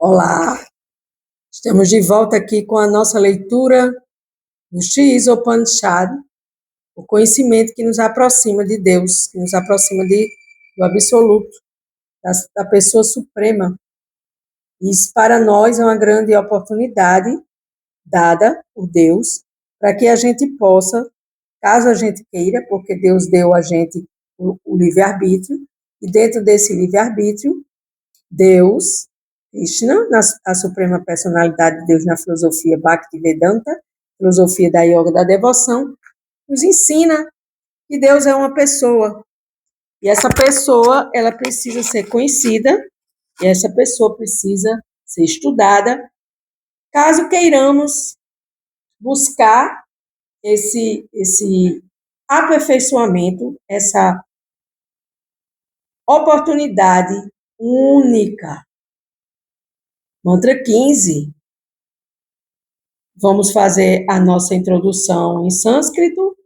Olá, estamos de volta aqui com a nossa leitura do Upanishad, o conhecimento que nos aproxima de Deus, que nos aproxima do absoluto, da pessoa suprema. Isso para nós é uma grande oportunidade dada por Deus para que a gente possa, caso a gente queira, porque Deus deu a gente o livre-arbítrio, e dentro desse livre-arbítrio, Deus, Krishna, a suprema personalidade de Deus na filosofia Bhaktivedanta, filosofia da yoga da devoção, nos ensina que Deus é uma pessoa. E essa pessoa, ela precisa ser conhecida, e essa pessoa precisa ser estudada, caso queiramos buscar esse aperfeiçoamento, essa oportunidade única. Mantra 15. Vamos fazer a nossa introdução em sânscrito.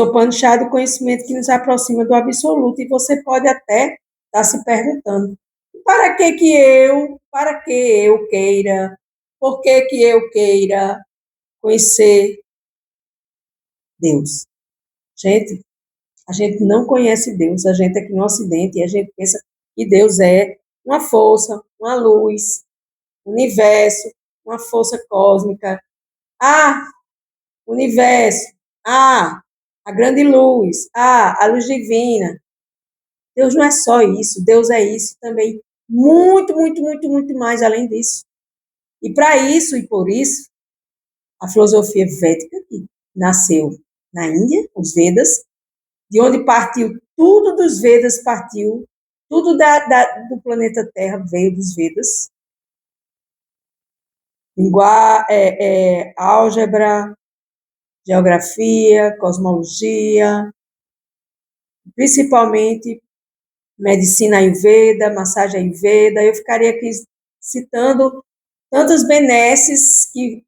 Upanishad, o conhecimento que nos aproxima do absoluto. E você pode até estar se perguntando, para que eu queira, por que eu queira conhecer Deus? Gente, a gente não conhece Deus, a gente aqui no Ocidente, e a gente pensa que Deus é uma força, uma luz, universo, uma força cósmica. Universo. A grande luz. A luz divina. Deus não é só isso. Deus é isso também. Muito, muito, muito, muito mais além disso. E para isso e por isso, a filosofia védica, que nasceu na Índia, os Vedas, de onde partiu tudo dos Vedas, tudo do planeta Terra veio dos Vedas. Álgebra, geografia, cosmologia, principalmente medicina ayurveda, massagem ayurveda. Eu ficaria aqui citando tantas benesses que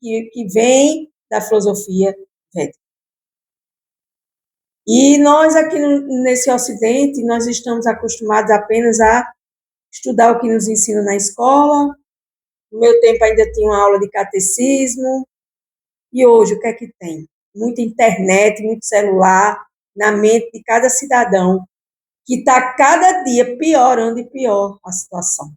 vêm da filosofia védica. E nós aqui nesse Ocidente, nós estamos acostumados apenas a estudar o que nos ensina na escola. No meu tempo ainda tinha uma aula de catecismo. E hoje, o que é que tem? Muita internet, muito celular na mente de cada cidadão, que está cada dia piorando e pior a situação.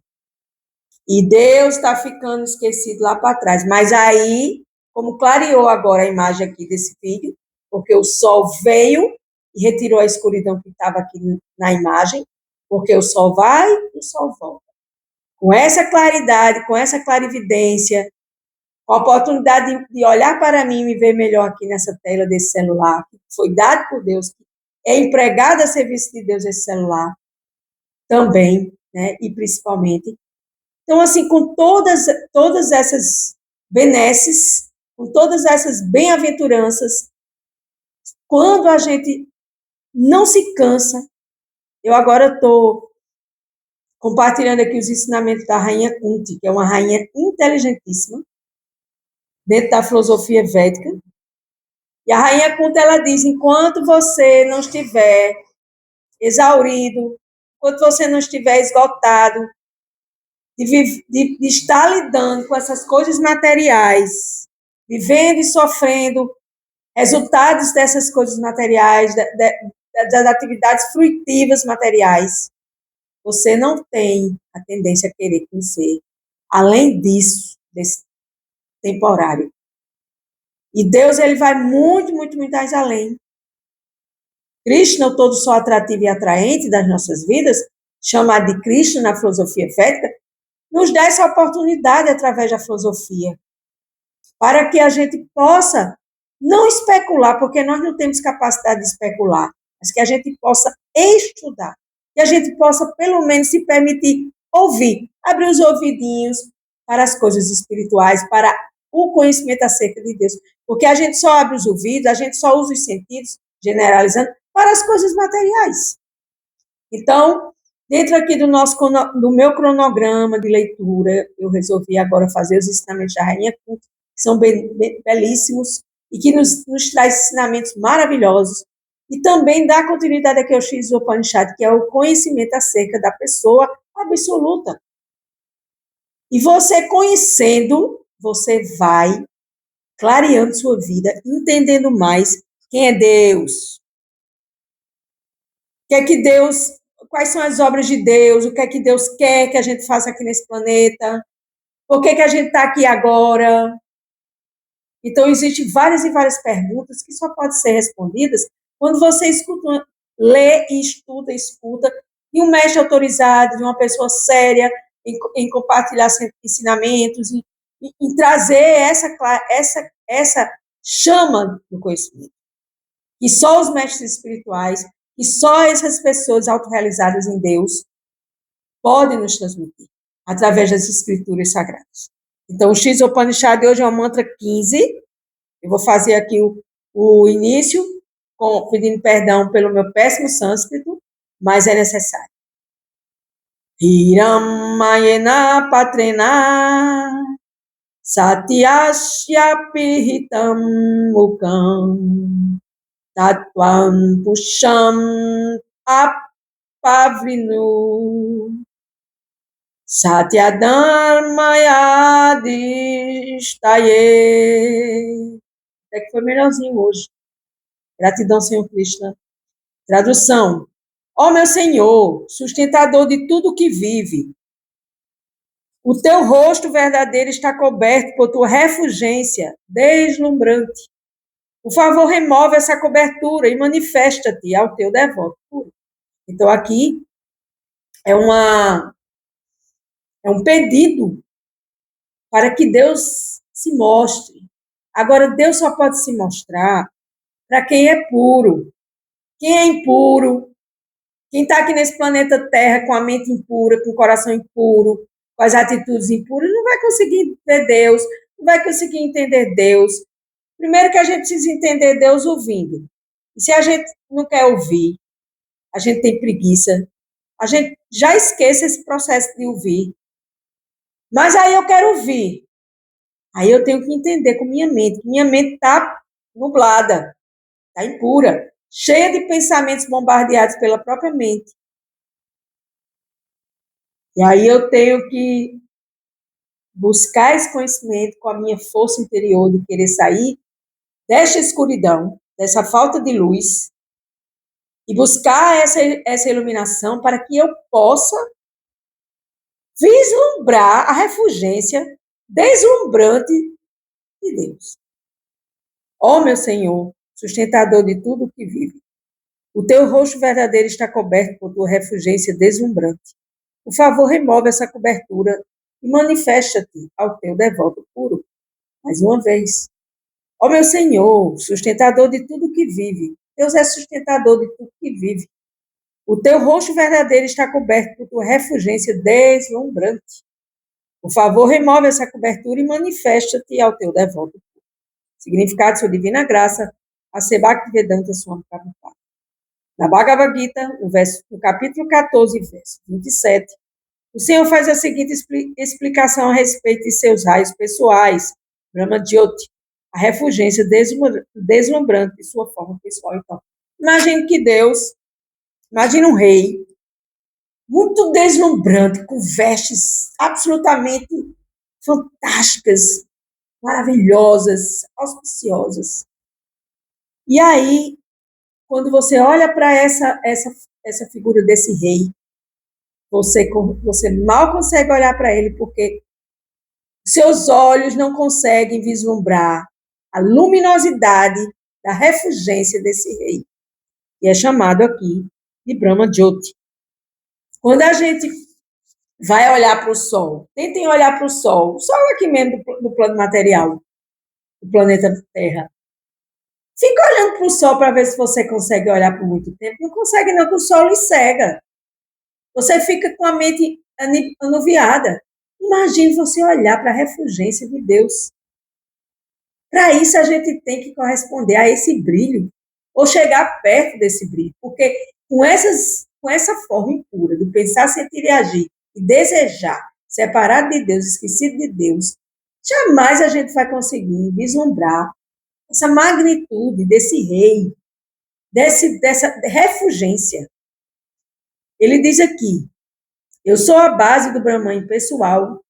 E Deus está ficando esquecido lá para trás. Mas aí, como clareou agora a imagem aqui desse vídeo, porque o sol veio e retirou a escuridão que estava aqui na imagem, porque o sol vai e o sol volta. Com essa claridade, com essa clarividência, a oportunidade de olhar para mim e me ver melhor aqui nessa tela desse celular, que foi dado por Deus, que é empregado a serviço de Deus esse celular, também, né, e principalmente. Então, assim, com todas essas benesses, com todas essas bem-aventuranças, quando a gente não se cansa, eu agora estou compartilhando aqui os ensinamentos da Rainha Kunti, que é uma rainha inteligentíssima, dentro da filosofia védica. E a Rainha Kunti, ela diz, enquanto você não estiver exaurido, enquanto você não estiver esgotado, de estar lidando com essas coisas materiais, vivendo e sofrendo resultados dessas coisas materiais, das atividades fruitivas materiais, você não tem a tendência a querer conhecer, além disso, desse temporário. E Deus, ele vai muito, muito, muito mais além. Krishna, o todo só atrativo e atraente das nossas vidas, chamado de Krishna na filosofia védica, nos dá essa oportunidade através da filosofia, para que a gente possa não especular, porque nós não temos capacidade de especular, mas que a gente possa estudar, que a gente possa, pelo menos, se permitir ouvir, abrir os ouvidinhos para as coisas espirituais, para o conhecimento acerca de Deus, porque a gente só abre os ouvidos, a gente só usa os sentidos, generalizando, para as coisas materiais. Então, dentro aqui do meu cronograma de leitura, eu resolvi agora fazer os ensinamentos da Rainha Kunti, que são belíssimos e que nos traz ensinamentos maravilhosos, e também dá continuidade aqui ao Upanishad, que é o conhecimento acerca da pessoa absoluta. E você conhecendo, você vai clareando sua vida, entendendo mais quem é Deus. O que é que Deus, quais são as obras de Deus, o que é que Deus quer que a gente faça aqui nesse planeta, por que a gente está aqui agora. Então, existem várias e várias perguntas que só podem ser respondidas quando você escuta, lê e estuda, escuta, de um mestre autorizado, de uma pessoa séria, em compartilhar ensinamentos, em trazer essa chama do conhecimento. Que só os mestres espirituais, que só essas pessoas autorrealizadas em Deus podem nos transmitir, através das escrituras sagradas. Então, o X Upanishad hoje é o mantra 15. Eu vou fazer aqui o início, pedindo perdão pelo meu péssimo sânscrito, mas é necessário. Hiramayena patrena satyasya pihitam mukam tatvam pusham apavinu satyadharmayadishtaye. Até que foi melhorzinho hoje. Gratidão, Senhor Krishna. Tradução. Ó meu Senhor, sustentador de tudo que vive, o teu rosto verdadeiro está coberto por tua refulgência deslumbrante. Por favor, remove essa cobertura e manifesta-te ao teu devoto puro. Então, aqui é um pedido para que Deus se mostre. Agora, Deus só pode se mostrar para quem é puro. Quem é impuro, quem está aqui nesse planeta Terra com a mente impura, com o coração impuro, com as atitudes impuras, não vai conseguir ver Deus, não vai conseguir entender Deus. Primeiro que a gente precisa entender Deus ouvindo. E se a gente não quer ouvir, a gente tem preguiça, a gente já esquece esse processo de ouvir. Mas aí eu quero ouvir. Aí eu tenho que entender com minha mente, que minha mente está nublada, está impura, cheia de pensamentos bombardeados pela própria mente. E aí eu tenho que buscar esse conhecimento com a minha força interior de querer sair dessa escuridão, dessa falta de luz, e buscar essa iluminação para que eu possa vislumbrar a refulgência deslumbrante de Deus. Ó meu Senhor, sustentador de tudo que vive, o teu rosto verdadeiro está coberto por tua refulgência deslumbrante. Por favor, remove essa cobertura e manifesta-te ao teu devoto puro. Mais uma vez. Ó meu Senhor, sustentador de tudo que vive. Deus é sustentador de tudo que vive. O teu rosto verdadeiro está coberto por tua refulgência deslumbrante. Por favor, remove essa cobertura e manifesta-te ao teu devoto. Significado de sua divina graça, a Bhaktivedanta Swami Prabhupada. Na Bhagavad Gita, no capítulo 14, verso 27, o Senhor faz a seguinte explicação a respeito de seus raios pessoais, Brahma Jyoti, a refulgência deslumbrante de sua forma pessoal. Então, imagine que Deus, imagine um rei, muito deslumbrante, com vestes absolutamente fantásticas, maravilhosas, auspiciosas. E aí, quando você olha para essa figura desse rei, você mal consegue olhar para ele, porque seus olhos não conseguem vislumbrar a luminosidade da refulgência desse rei, que é chamado aqui de Brahma Jyoti. Quando a gente vai olhar para o Sol, tentem olhar para o Sol aqui mesmo do plano material, do planeta Terra. Fica olhando para o Sol para ver se você consegue olhar por muito tempo. Não consegue não, porque o Sol lhe cega. Você fica com a mente anuviada. Imagine você olhar para a refulgência de Deus. Para isso, a gente tem que corresponder a esse brilho, ou chegar perto desse brilho, porque com essa forma impura do pensar, sentir e agir, e desejar, separado de Deus, esquecido de Deus, jamais a gente vai conseguir vislumbrar essa magnitude desse rei, dessa refulgência. Ele diz aqui, eu sou a base do Brahman pessoal,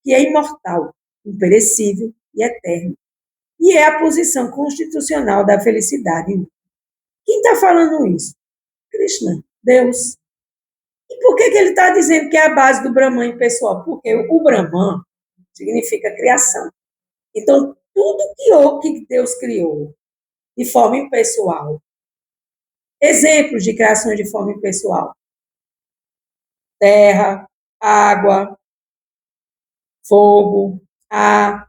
que é imortal, imperecível e eterno. E é a posição constitucional da felicidade. Quem está falando isso? Krishna, Deus. E por que ele está dizendo que é a base do Brahman impessoal? Porque o Brahman significa criação. Então, tudo que Deus criou de forma impessoal, exemplos de criações de forma impessoal: terra, água, fogo, ar,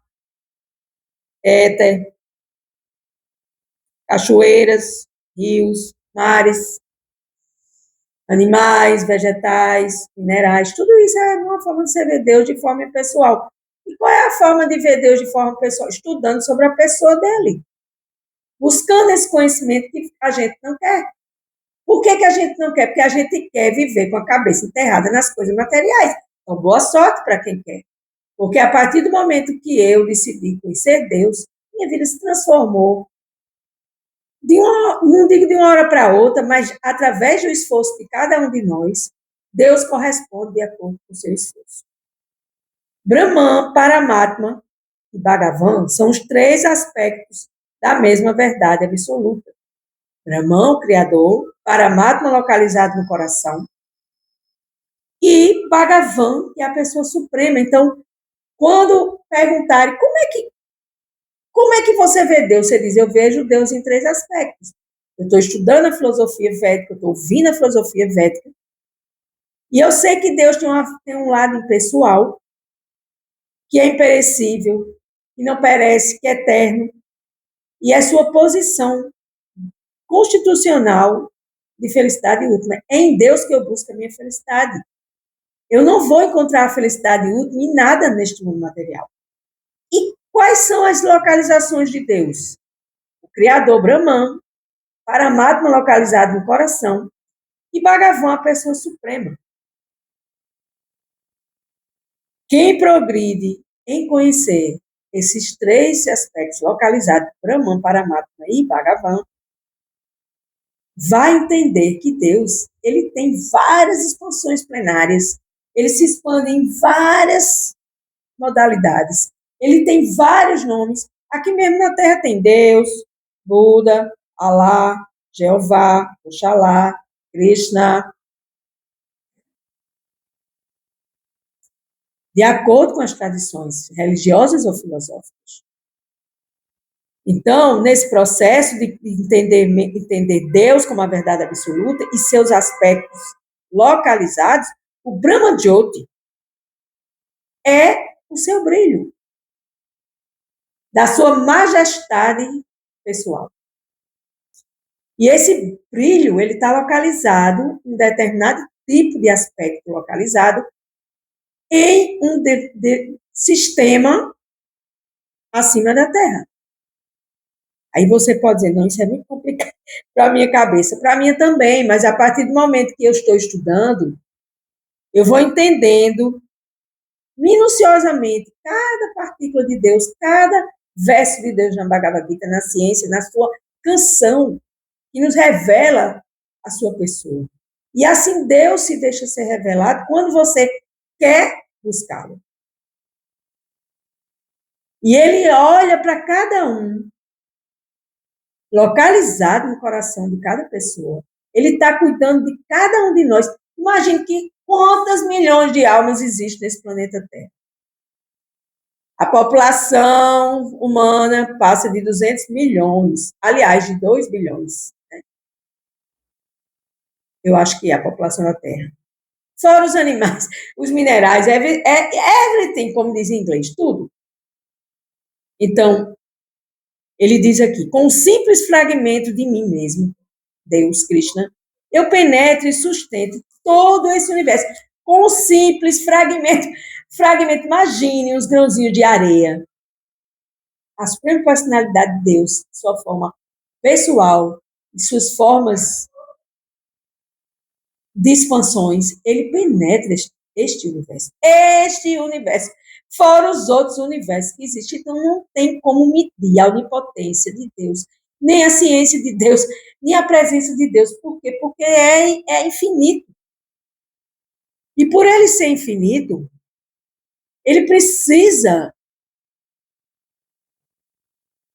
éter, cachoeiras, rios, mares, animais, vegetais, minerais, tudo isso é uma forma de você ver Deus de forma impessoal. E qual é a forma de ver Deus de forma pessoal? Estudando sobre a pessoa dele. Buscando esse conhecimento que a gente não quer. Por que a gente não quer? Porque a gente quer viver com a cabeça enterrada nas coisas materiais. Então, boa sorte para quem quer. Porque a partir do momento que eu decidi conhecer Deus, minha vida se transformou. Não digo de uma hora para outra, mas através do esforço de cada um de nós, Deus corresponde de acordo com o seu esforço. Brahman, Paramatma e Bhagavan são os três aspectos da mesma verdade absoluta. Brahman, o Criador, Paramatma, localizado no coração, e Bhagavan, que é a pessoa suprema. Então, quando perguntarem como é que você vê Deus, você diz: eu vejo Deus em três aspectos. Eu estou estudando a filosofia védica, eu estou ouvindo a filosofia védica, e eu sei que Deus tem um lado impessoal, que é imperecível, que não perece, que é eterno, e é sua posição constitucional de felicidade última. É em Deus que eu busco a minha felicidade. Eu não vou encontrar a felicidade última em nada neste mundo material. E quais são as localizações de Deus? O Criador, Brahman, Paramatma, localizado no coração, e Bhagavan, a pessoa suprema. Quem progride em conhecer esses três aspectos localizados, Brahman, Paramatma e Bhagavan, vai entender que Deus, ele tem várias expansões plenárias, ele se expande em várias modalidades, ele tem vários nomes. Aqui mesmo na Terra tem Deus, Buda, Alá, Jeová, Oxalá, Krishna, de acordo com as tradições religiosas ou filosóficas. Então, nesse processo de entender Deus como a verdade absoluta e seus aspectos localizados, o Brahma Jyoti é o seu brilho, da sua majestade pessoal. E esse brilho, ele está localizado em determinado tipo de aspecto localizado em um sistema acima da Terra. Aí você pode dizer: não, isso é muito complicado para a minha cabeça. Para a minha também, mas a partir do momento que eu estou estudando, eu vou entendendo minuciosamente cada partícula de Deus, cada verso de Deus na Bhagavad Gita, na ciência, na sua canção, que nos revela a sua pessoa. E assim Deus se deixa ser revelado quando você quer buscá-lo. E ele olha para cada um, localizado no coração de cada pessoa. Ele está cuidando de cada um de nós. Imagine que quantas milhões de almas existem nesse planeta Terra. A população humana passa de 200 milhões, aliás, de 2 bilhões. Né? Eu acho que é a população da Terra. Fora os animais, os minerais, everything, como diz em inglês, tudo. Então, ele diz aqui: com um simples fragmento de mim mesmo, Deus, Krishna, eu penetro e sustento todo esse universo. Com um simples fragmento, imagine os grãozinhos de areia. A suprema personalidade de Deus, sua forma pessoal, e suas formas de expansões, ele penetra este universo. Este universo. Fora os outros universos que existem. Então, não tem como medir a onipotência de Deus, nem a ciência de Deus, nem a presença de Deus. Por quê? Porque é infinito. E por ele ser infinito, Ele precisa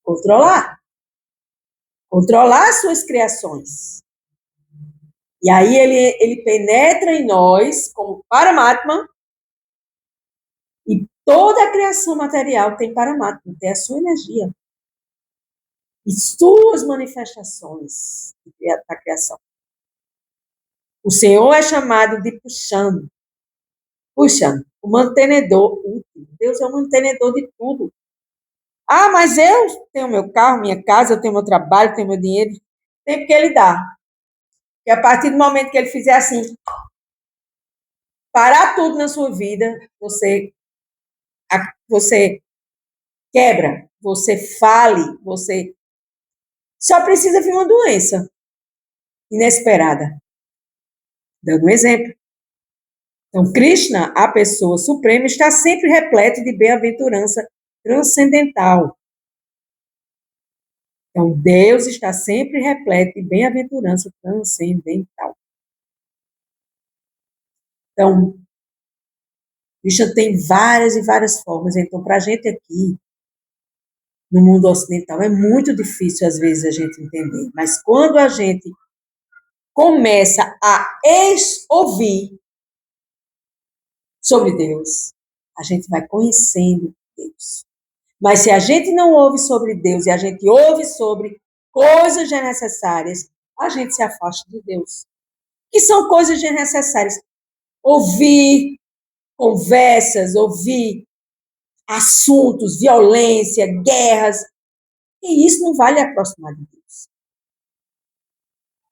controlar as suas criações. E aí ele penetra em nós como Paramatma, e toda a criação material tem Paramatma, tem a sua energia e suas manifestações da criação. O Senhor é chamado de Puxando, o mantenedor último. Deus é o mantenedor de tudo. Ah, mas eu tenho meu carro, minha casa, eu tenho meu trabalho, tenho meu dinheiro. Tem porque ele dá. E a partir do momento que ele fizer assim, parar tudo na sua vida, você quebra, você fale, você só precisa vir uma doença inesperada. Dando um exemplo. Então, Krishna, a pessoa suprema, está sempre repleto de bem-aventurança transcendental. Então, Deus está sempre repleto de bem-aventurança transcendental. Então, Krishna tem várias e várias formas. Então, para a gente aqui, no mundo ocidental, é muito difícil, às vezes, a gente entender. Mas quando a gente começa a ouvir sobre Deus, a gente vai conhecendo Deus. Mas se a gente não ouve sobre Deus e a gente ouve sobre coisas desnecessárias, a gente se afasta de Deus. Que são coisas desnecessárias? Ouvir conversas, ouvir assuntos, violência, guerras, e isso não vai lhe aproximar de Deus.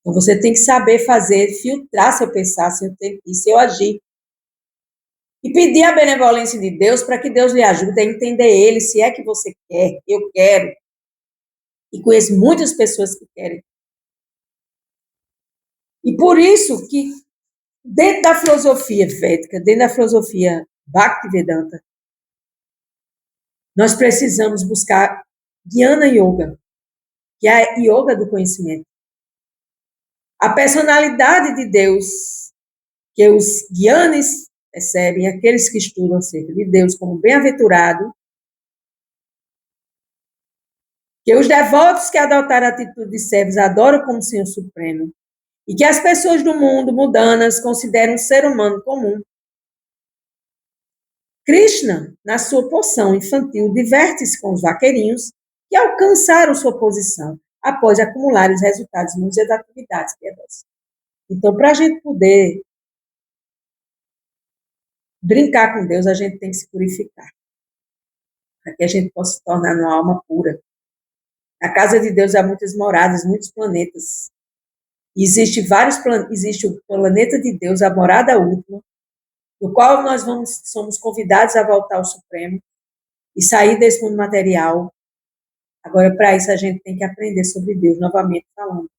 Então você tem que saber fazer, filtrar seu pensar, seu tempo e seu agir. E pedir a benevolência de Deus para que Deus lhe ajude a entender Ele, se é que você quer, eu quero. E conheço muitas pessoas que querem. E por isso que, dentro da filosofia védica, dentro da filosofia Bhaktivedanta, nós precisamos buscar Jnana Yoga, que é a yoga do conhecimento. A personalidade de Deus, que os Gyanis percebem, aqueles que estudam acerca de Deus como bem-aventurado, que os devotos que adotaram a atitude de servos adoram como Senhor Supremo, e que as pessoas do mundo mundanas consideram um ser humano comum. Krishna, na sua porção infantil, diverte-se com os vaqueirinhos que alcançaram sua posição após acumular os resultados muitas das atividades piedosas. Então, para a gente poder brincar com Deus, a gente tem que se purificar, para que a gente possa se tornar uma alma pura. Na casa de Deus há muitas moradas, muitos planetas. Existe o planeta de Deus, a morada última, no qual nós somos convidados a voltar ao Supremo e sair desse mundo material. Agora, para isso, a gente tem que aprender sobre Deus, novamente falando.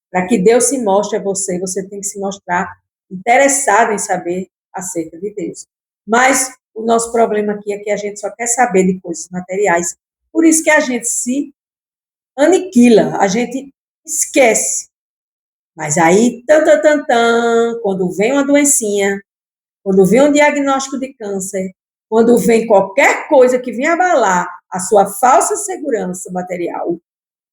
Para que Deus se mostre a você, você tem que se mostrar interessado em saber acerca de Deus. Mas o nosso problema aqui é que a gente só quer saber de coisas materiais. Por isso que a gente se aniquila, a gente esquece. Mas aí, quando vem uma doencinha, quando vem um diagnóstico de câncer, quando vem qualquer coisa que venha abalar a sua falsa segurança material,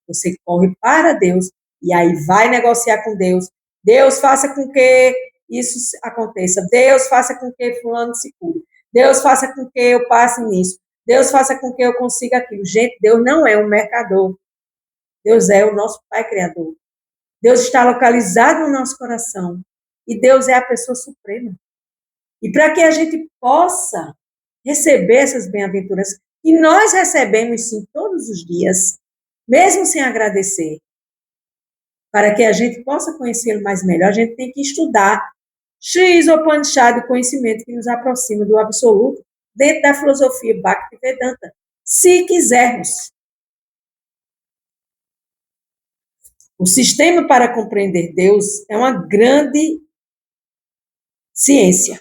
você corre para Deus e aí vai negociar com Deus. Deus, faça com que isso aconteça. Deus, faça com que fulano se cure. Deus, faça com que eu passe nisso. Deus, faça com que eu consiga aquilo. Gente, Deus não é um mercador. Deus é o nosso Pai Criador. Deus está localizado no nosso coração. E Deus é a pessoa suprema. E para que a gente possa receber essas bem-aventuras, que nós recebemos, sim, todos os dias, mesmo sem agradecer, para que a gente possa conhecê-lo mais melhor, a gente tem que estudar Sri Upanishad, o conhecimento que nos aproxima do absoluto, dentro da filosofia Bhaktivedanta, se quisermos. O sistema para compreender Deus é uma grande ciência.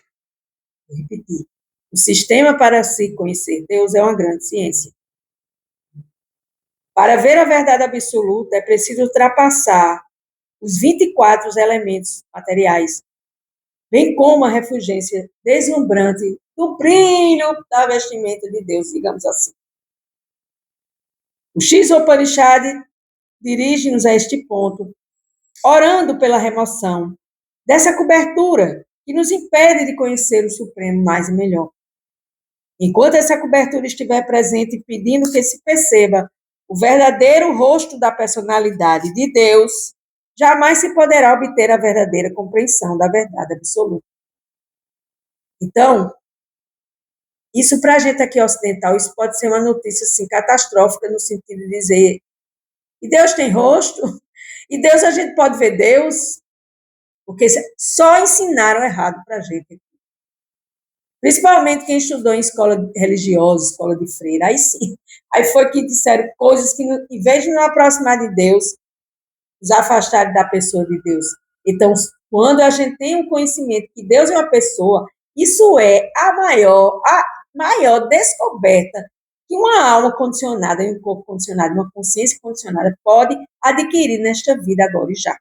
Vou repetir. O sistema para se conhecer Deus é uma grande ciência. Para ver a verdade absoluta, é preciso ultrapassar os 24 elementos materiais, bem como a refulgência deslumbrante do brilho da vestimenta de Deus, digamos assim. O X-Upanishad dirige-nos a este ponto, orando pela remoção dessa cobertura que nos impede de conhecer o Supremo mais e melhor. Enquanto essa cobertura estiver presente, pedindo que se perceba o verdadeiro rosto da personalidade de Deus, jamais se poderá obter a verdadeira compreensão da verdade absoluta. Então, isso para a gente aqui ocidental, isso pode ser uma notícia assim, catastrófica, no sentido de dizer, e Deus tem rosto? E Deus, a gente pode ver Deus? Porque só ensinaram errado para a gente. Principalmente quem estudou em escola religiosa, escola de freira, aí sim. Aí foi que disseram coisas que, em vez de nos aproximar de Deus, nos afastaram da pessoa de Deus. Então, quando a gente tem um conhecimento que Deus é uma pessoa, isso é a maior descoberta que uma alma condicionada, um corpo condicionado, uma consciência condicionada pode adquirir nesta vida agora e já.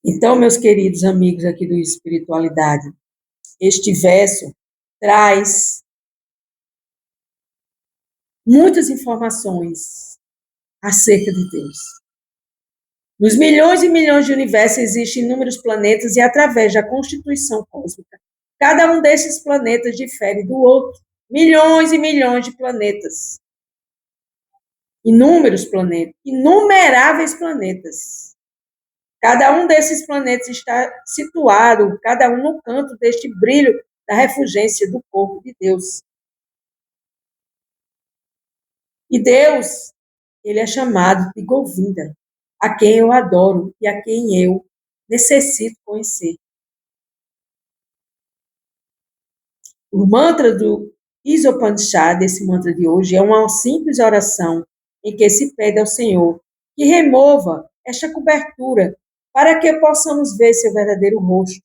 Então, meus queridos amigos aqui do Espiritualidade, este verso traz muitas informações acerca de Deus. Nos milhões e milhões de universos existem inúmeros planetas e, através da constituição cósmica, cada um desses planetas difere do outro. Milhões e milhões de planetas. Inúmeros planetas. Inumeráveis planetas. Cada um desses planetas está situado, cada um no canto deste brilho da refulgência do corpo de Deus. E Deus, ele é chamado de Govinda, a quem eu adoro e a quem eu necessito conhecer. O mantra do Isopanishad, esse mantra de hoje, é uma simples oração em que se pede ao Senhor que remova esta cobertura para que possamos ver seu verdadeiro rosto.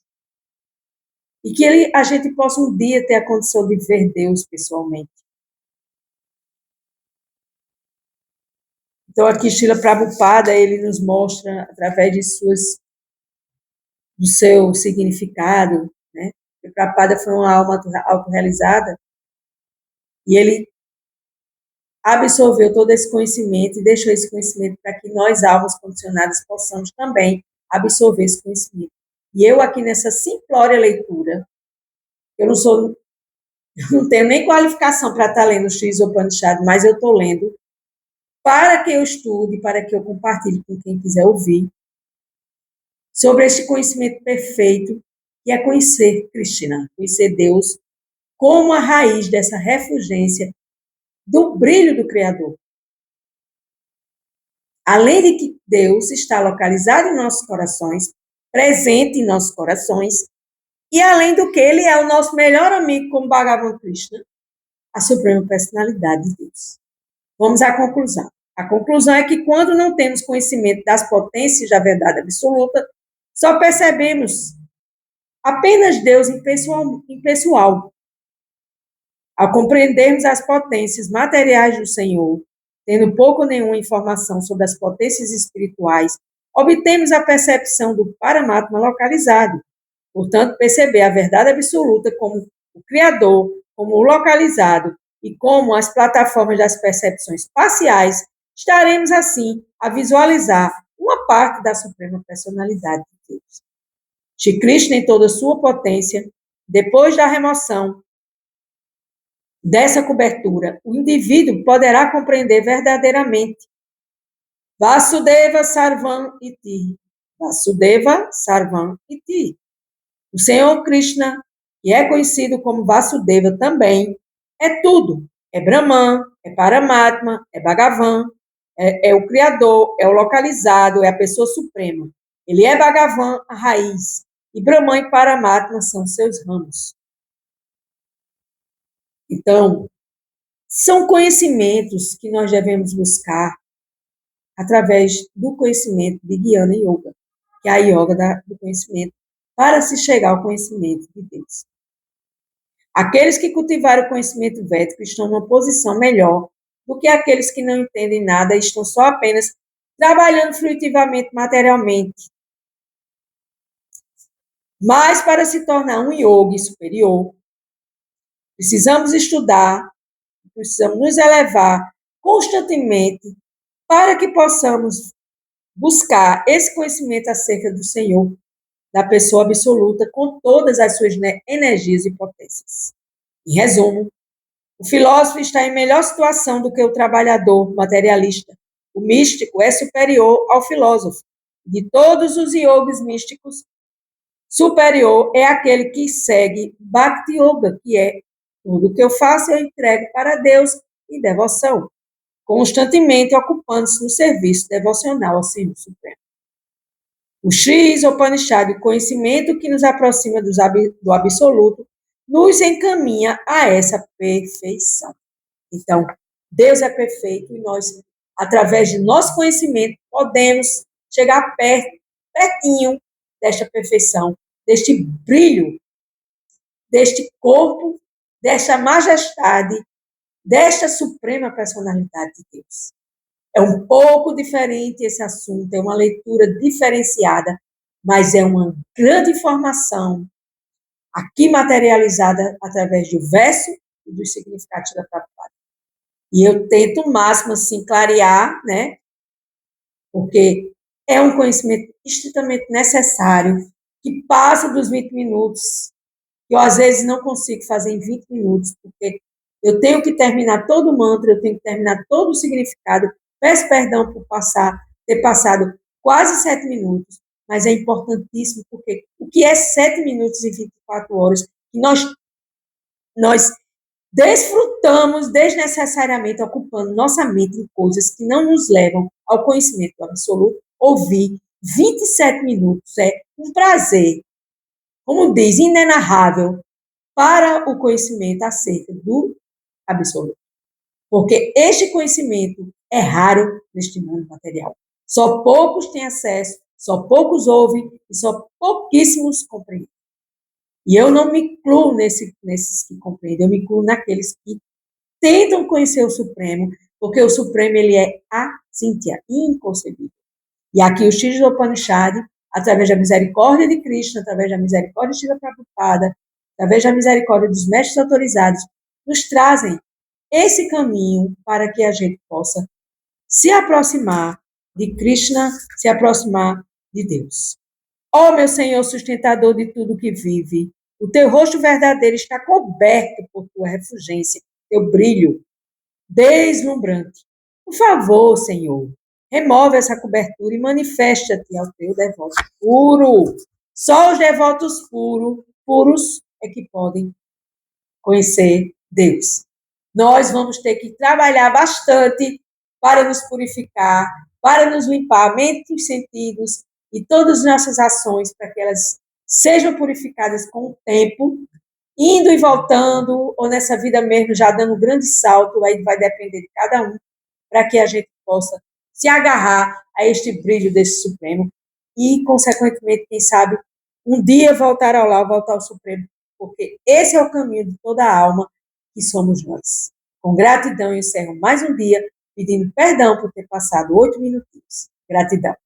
E que a gente possa um dia ter a condição de ver Deus pessoalmente. Então, aqui, Srila Prabhupada, ele nos mostra, através do seu significado, né? O Prabhupada foi uma alma autorrealizada, e ele absorveu todo esse conhecimento e deixou esse conhecimento para que nós, almas condicionadas, possamos também absorver esse conhecimento. E eu aqui nessa simplória leitura, eu não tenho nem qualificação para estar lendo o X-Upanishad, mas eu estou lendo para que eu estude, para que eu compartilhe com quem quiser ouvir, sobre este conhecimento perfeito, que é conhecer Krishna, conhecer Deus como a raiz dessa refulgência do brilho do Criador. Além de que Deus está localizado em nossos corações, presente em nossos corações, e além do que ele é o nosso melhor amigo como Bhagavan Krishna, a suprema personalidade de Deus. Vamos à conclusão. A conclusão é que quando não temos conhecimento das potências da verdade absoluta, só percebemos apenas Deus impessoal. Ao compreendermos as potências materiais do Senhor, tendo pouco ou nenhuma informação sobre as potências espirituais, obtemos a percepção do Paramatma localizado. Portanto, perceber a verdade absoluta como o Criador, como o localizado e como as plataformas das percepções parciais, estaremos, assim, a visualizar uma parte da Suprema Personalidade de Deus. Shri Krishna, em toda a sua potência, depois da remoção dessa cobertura, o indivíduo poderá compreender verdadeiramente Vasudeva Sarvam Iti. Vasudeva Sarvam Iti. O Senhor Krishna, que é conhecido como Vasudeva também, é tudo. É Brahman, é Paramatma, é Bhagavan, é o Criador, é o localizado, é a pessoa suprema. Ele é Bhagavan, a raiz, e Brahman e Paramatma são seus ramos. Então, são conhecimentos que nós devemos buscar através do conhecimento de Jnana Yoga, que é a yoga do conhecimento, para se chegar ao conhecimento de Deus. Aqueles que cultivaram o conhecimento védico estão numa posição melhor do que aqueles que não entendem nada e estão só apenas trabalhando fruitivamente materialmente. Mas para se tornar um yogi superior, precisamos estudar, precisamos nos elevar constantemente para que possamos buscar esse conhecimento acerca do Senhor, da pessoa absoluta, com todas as suas energias e potências. Em resumo, o filósofo está em melhor situação do que o trabalhador materialista. O místico é superior ao filósofo. De todos os yogis místicos, superior é aquele que segue Bhakti Yoga, que é tudo que eu faço eu entrego para Deus em devoção, constantemente ocupando-se no serviço devocional ao Senhor Supremo. O Sri Upanishad, o conhecimento que nos aproxima do absoluto, nos encaminha a essa perfeição. Então, Deus é perfeito e nós, através de nosso conhecimento, podemos chegar pertinho desta perfeição, deste brilho, deste corpo, desta majestade, desta suprema personalidade de Deus. É um pouco diferente esse assunto, é uma leitura diferenciada, mas é uma grande informação aqui materializada através do verso e dos significados da Prabhupada. E eu tento o máximo, assim, clarear, né? Porque é um conhecimento estritamente necessário, que passa dos 20 minutos, que eu às vezes não consigo fazer em 20 minutos, porque eu tenho que terminar todo o mantra, eu tenho que terminar todo o significado. Peço perdão por ter passado quase 7 minutos, mas é importantíssimo, porque o que é 7 minutos e 24 horas, que nós desfrutamos desnecessariamente, ocupando nossa mente em coisas que não nos levam ao conhecimento do absoluto. Ouvir 27 minutos é um prazer, como diz, inenarrável para o conhecimento acerca do absoluto. Porque este conhecimento é raro neste mundo material. Só poucos têm acesso, só poucos ouvem e só pouquíssimos compreendem. E eu não me incluo nesses que compreendem, eu me incluo naqueles que tentam conhecer o Supremo, porque o Supremo ele é acintya, inconcebível. E aqui o Sri Upanishad, através da misericórdia de Krishna, através da misericórdia de Srila Prabhupada, através da misericórdia dos mestres autorizados, nos trazem esse caminho para que a gente possa se aproximar de Krishna, se aproximar de Deus. Ó meu Senhor, sustentador de tudo que vive, o teu rosto verdadeiro está coberto por tua refulgência, teu brilho deslumbrante. Por favor, Senhor, remove essa cobertura e manifesta-te ao teu devoto puro. Só os devotos puros é que podem conhecer Deus. Nós vamos ter que trabalhar bastante para nos purificar, para nos limpar mente e sentidos e todas as nossas ações para que elas sejam purificadas com o tempo, indo e voltando, ou nessa vida mesmo já dando um grande salto, aí vai depender de cada um, para que a gente possa se agarrar a este brilho desse Supremo e, consequentemente, quem sabe, um dia voltar ao lar, voltar ao Supremo, porque esse é o caminho de toda a alma que somos nós. Com gratidão, eu encerro mais um dia, pedindo perdão por ter passado 8 minutinhos. Gratidão.